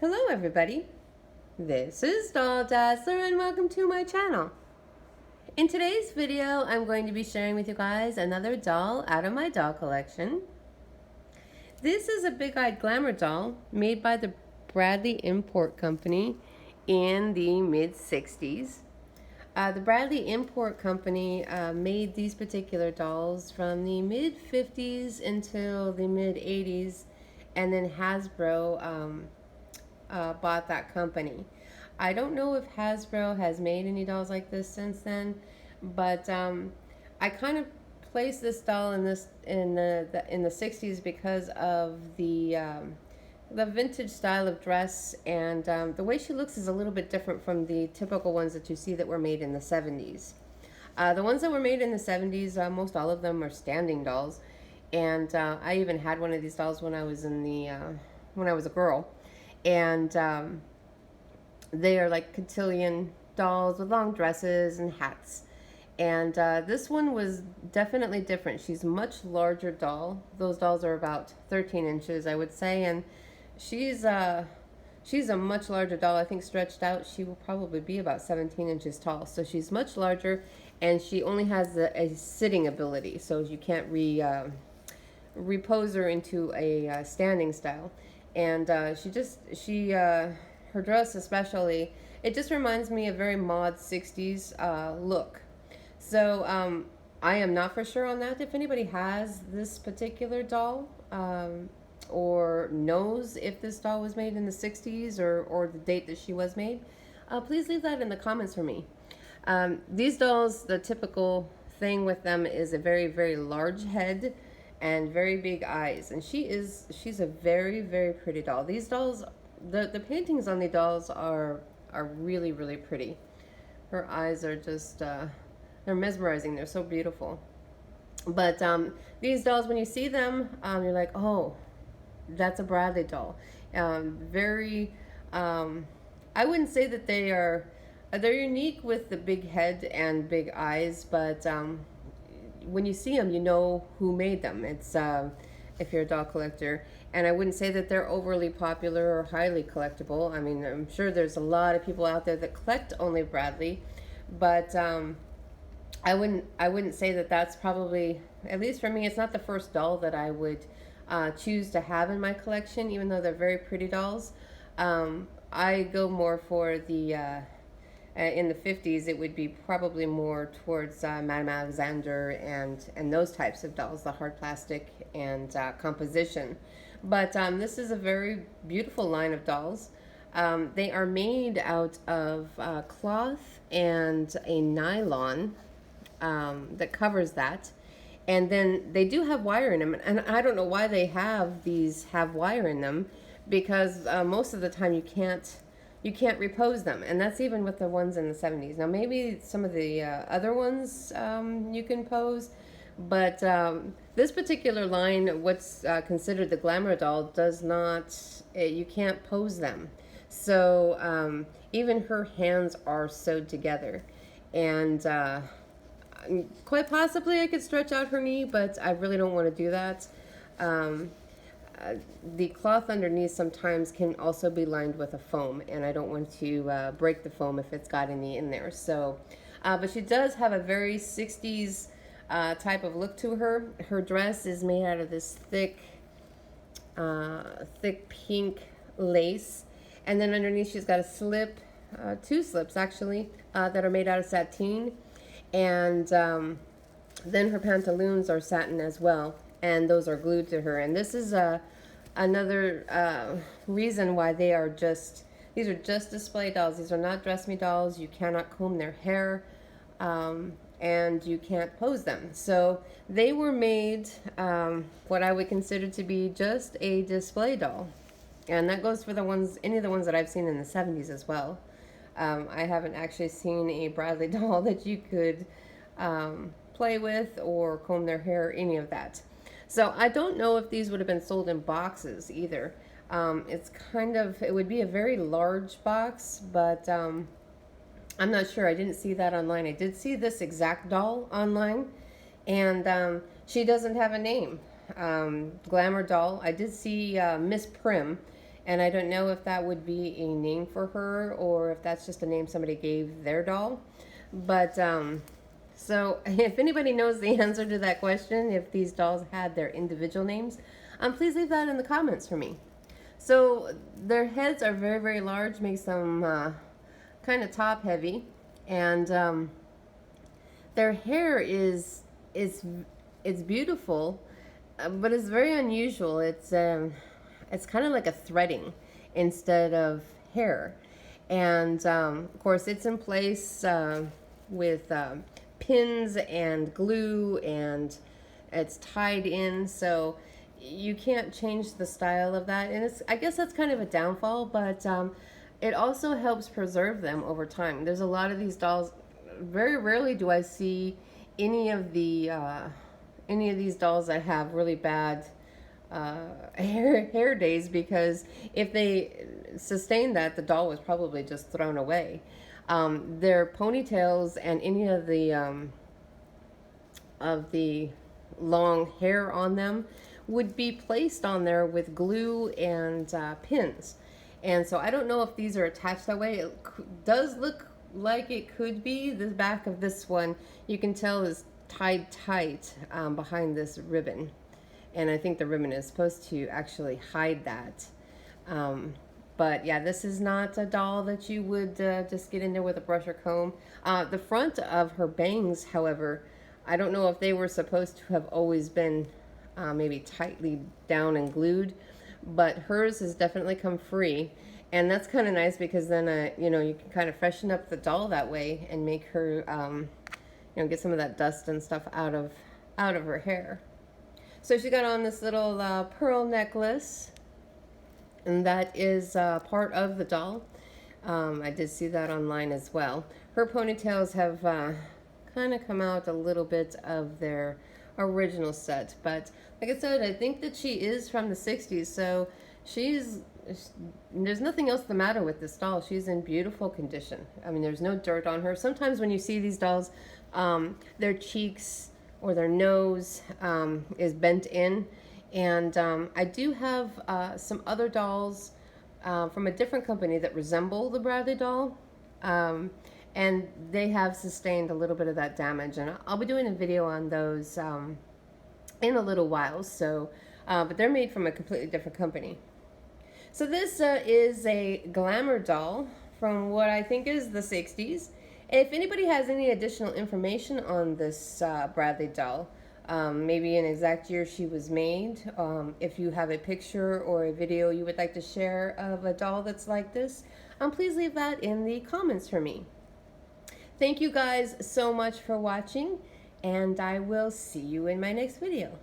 Hello everybody, this is Doll Dazzler and welcome to my channel. In today's video, I'm going to be sharing with you guys another doll out of my doll collection. This is a big-eyed glamour doll made by the Bradley Import Company in the mid-60s. The Bradley Import Company made these particular dolls from the mid-50s until the mid-80s, and then Hasbro bought that company. I don't know if Hasbro has made any dolls like this since then, but I kind of placed this doll in the 60s because of the vintage style of dress, and the way she looks is a little bit different from the typical ones that you see that were made in the 70s. The ones that were made in the 70s, most all of them are standing dolls, and I even had one of these dolls when I was when I was a girl. And they are like cotillion dolls with long dresses and hats. And this one was definitely different. She's a much larger doll. Those dolls are about 13 inches, I would say. And she's a much larger doll. I think stretched out, she will probably be about 17 inches tall. So she's much larger, and she only has a sitting ability. So you can't repose her into a standing style. And her dress especially, it just reminds me of very mod 60s look. So I am not for sure on that. If anybody has this particular doll or knows if this doll was made in the 60s or the date that she was made, please leave that in the comments for me. These dolls, the typical thing with them is a very, very large head and very big eyes, and she's a very, very pretty doll. These dolls, the paintings on the dolls are really, really pretty. Her eyes are just they're mesmerizing. They're so beautiful. But these dolls, when you see them, you're like, oh, that's a Bradley doll. Very I wouldn't say that they're unique with the big head and big eyes, but when you see them, you know who made them. It's if you're a doll collector. And I wouldn't say that they're overly popular or highly collectible. I mean, I'm sure there's a lot of people out there that collect only Bradley, but I wouldn't say that that's probably, at least for me, it's not the first doll that I would choose to have in my collection, even though they're very pretty dolls. I go more for the in the 50s, it would be probably more towards Madame Alexander and those types of dolls, the hard plastic and composition. But this is a very beautiful line of dolls. They are made out of cloth and a nylon that covers that. And then they do have wire in them. And I don't know why they have wire in them, because most of the time you can't repose them, and that's even with the ones in the 70s. Now maybe some of the other ones you can pose, but this particular line, what's considered the glamour doll, does not, you can't pose them. So even her hands are sewed together, and quite possibly I could stretch out her knee, but I really don't want to do that. The cloth underneath sometimes can also be lined with a foam, and I don't want to break the foam if it's got any in there. So, but she does have a very 60s type of look to her. Her dress is made out of this thick pink lace, and then underneath she's got a slip, two slips actually, that are made out of sateen, and then her pantaloons are satin as well, and those are glued to her. And this is another reason why these are just display dolls. These are not dress me dolls. You cannot comb their hair, and you can't pose them. So they were made what I would consider to be just a display doll, and that goes for any of the ones that I've seen in the 70s as well. I haven't actually seen a Bradley doll that you could play with or comb their hair, or any of that. So I don't know if these would have been sold in boxes either. It would be a very large box, but I'm not sure. I didn't see that online. I did see this exact doll online, and she doesn't have a name. Glamour doll. I did see Miss Prim, And I don't know if that would be a name for her or if that's just a name somebody gave their doll. But so if anybody knows the answer to that question, if these dolls had their individual names, please leave that in the comments for me. So their heads are very, very large, makes them kind of top heavy, and their hair is beautiful, but it's very unusual. It's kind of like a threading instead of hair, and of course it's in place with pins and glue, and it's tied in, so you can't change the style of that. And I guess that's kind of a downfall, but it also helps preserve them over time. There's a lot of these dolls. Very rarely do I see any of these dolls that have really bad hair days, because if they sustained that, the doll was probably just thrown away. Their ponytails and any of the long hair on them would be placed on there with glue and pins. And so I don't know if these are attached that way. It does look like it could be. The back of this one, you can tell, is tied tight behind this ribbon. And I think the ribbon is supposed to actually hide that. But yeah, this is not a doll that you would just get in there with a brush or comb. The front of her bangs, however, I don't know if they were supposed to have always been maybe tightly down and glued, but hers has definitely come free. And that's kind of nice, because then, you know, you can kind of freshen up the doll that way and make her, you know, get some of that dust and stuff out of her hair. So she got on this little pearl necklace, and that is part of the doll. I did see that online as well. Her ponytails have kind of come out a little bit of their original set, but like I said, I think that she is from the 60s, so there's nothing else the matter with this doll. She's in beautiful condition. I mean, there's no dirt on her. Sometimes when you see these dolls, their cheeks or their nose is bent in, and I do have some other dolls from a different company that resemble the Bradley doll, and they have sustained a little bit of that damage, and I'll be doing a video on those in a little while. So but they're made from a completely different company. So this is a Glamour doll from what I think is the 60s. If anybody has any additional information on this Bradley doll, maybe an exact year she was made, if you have a picture or a video you would like to share of a doll that's like this, please leave that in the comments for me. Thank you guys so much for watching, and I will see you in my next video.